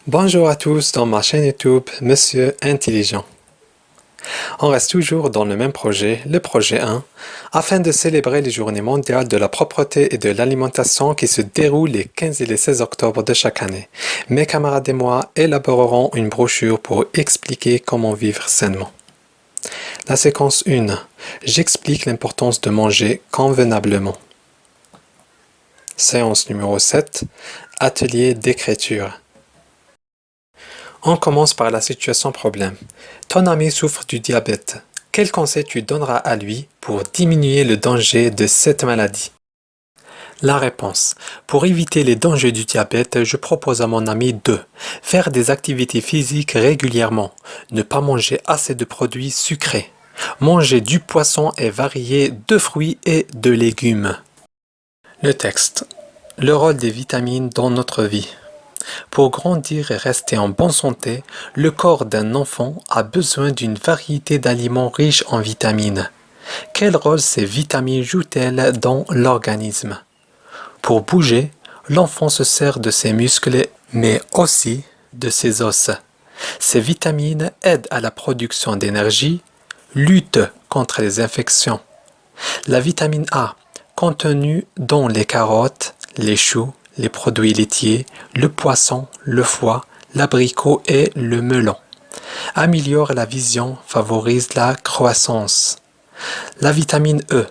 Bonjour à tous dans ma chaîne YouTube Monsieur Intelligent. On reste toujours dans le même projet, le projet 1, afin de célébrer les journées mondiales de la propreté et de l'alimentation qui se déroulent les 15 et les 16 octobre de chaque année. Mes camarades et moi élaborerons une brochure pour expliquer comment vivre sainement. La séquence 1. J'explique l'importance de manger convenablement. Séance numéro 7. Atelier d'écriture. On commence par la situation problème. Ton ami souffre du diabète. Quel conseil tu donneras à lui pour diminuer le danger de cette maladie? La réponse. Pour éviter les dangers du diabète, je propose à mon ami de faire des activités physiques régulièrement, ne pas manger assez de produits sucrés, manger du poisson et varier de fruits et de légumes. Le texte. Le rôle des vitamines dans notre vie. Pour grandir et rester en bonne santé, le corps d'un enfant a besoin d'une variété d'aliments riches en vitamines. Quel rôle ces vitamines jouent-elles dans l'organisme? Pour bouger, l'enfant se sert de ses muscles, mais aussi de ses os. Ces vitamines aident à la production d'énergie, luttent contre les infections. La vitamine A, contenue dans les carottes, les choux, les produits laitiers, le poisson, le foie, l'abricot et le melon. Améliore la vision, favorise la croissance. La vitamine E,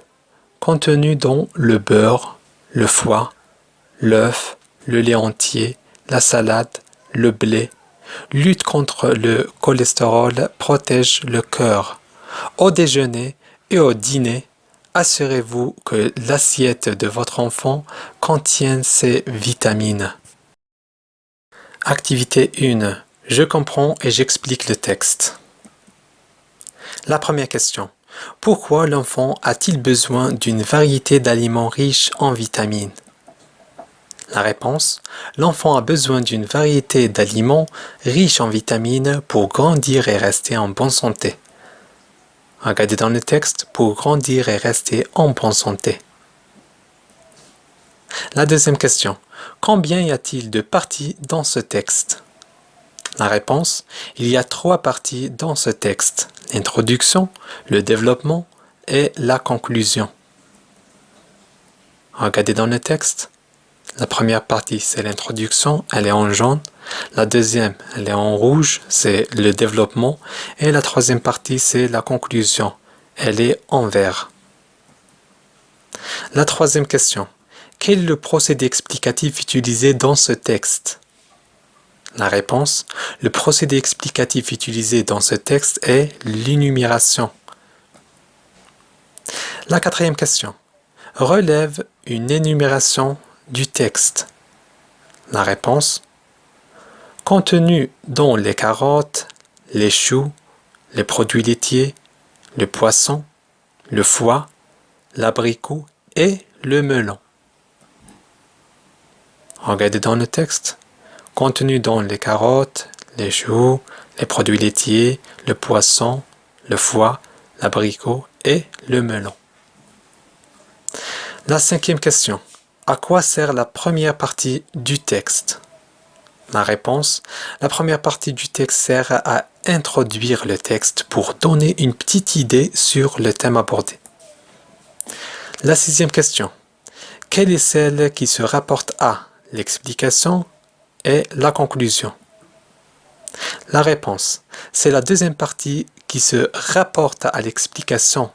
contenue dans le beurre, le foie, l'œuf, le lait entier, la salade, le blé, lutte contre le cholestérol, protège le cœur. Au déjeuner et au dîner, assurez-vous que l'assiette de votre enfant contient ces vitamines. Activité 1. Je comprends et j'explique le texte. La première question. Pourquoi l'enfant a-t-il besoin d'une variété d'aliments riches en vitamines? La réponse. L'enfant a besoin d'une variété d'aliments riches en vitamines pour grandir et rester en bonne santé. Regardez dans le texte pour grandir et rester en bonne santé. La deuxième question. Combien y a-t-il de parties dans ce texte? La réponse. Il y a 3 parties dans ce texte. L'introduction, le développement et la conclusion. Regardez dans le texte. La première partie, c'est l'introduction, elle est en jaune. La deuxième, elle est en rouge, c'est le développement. Et la troisième partie, c'est la conclusion, elle est en vert. La troisième question. Quel est le procédé explicatif utilisé dans ce texte? La réponse. Le procédé explicatif utilisé dans ce texte est l'énumération. La quatrième question. Relève une énumération du texte. La réponse. Contenu dans les carottes, les choux, les produits laitiers, le poisson, le foie, l'abricot et le melon. Regardez dans le texte. Contenu dans les carottes, les choux, les produits laitiers, le poisson, le foie, l'abricot et le melon. La cinquième question. À quoi sert la première partie du texte? La réponse. La première partie du texte sert à introduire le texte pour donner une petite idée sur le thème abordé. La sixième question. Quelle est celle qui se rapporte à l'explication et la conclusion? La réponse. C'est la deuxième partie qui se rapporte à l'explication.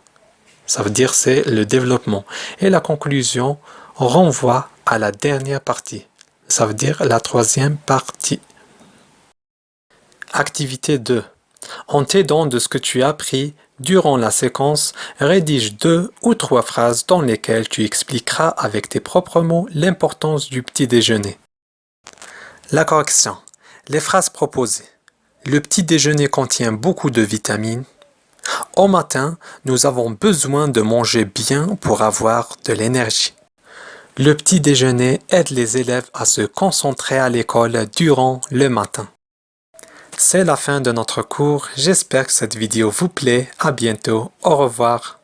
Ça veut dire c'est le développement. Et la conclusion renvoie à la dernière partie. Ça veut dire la troisième partie. Activité 2. En t'aidant de ce que tu as appris durant la séquence, rédige 2 ou 3 phrases dans lesquelles tu expliqueras avec tes propres mots l'importance du petit déjeuner. La correction. Les phrases proposées. Le petit déjeuner contient beaucoup de vitamines. Au matin, nous avons besoin de manger bien pour avoir de l'énergie. Le petit déjeuner aide les élèves à se concentrer à l'école durant le matin. C'est la fin de notre cours. J'espère que cette vidéo vous plaît. À bientôt. Au revoir.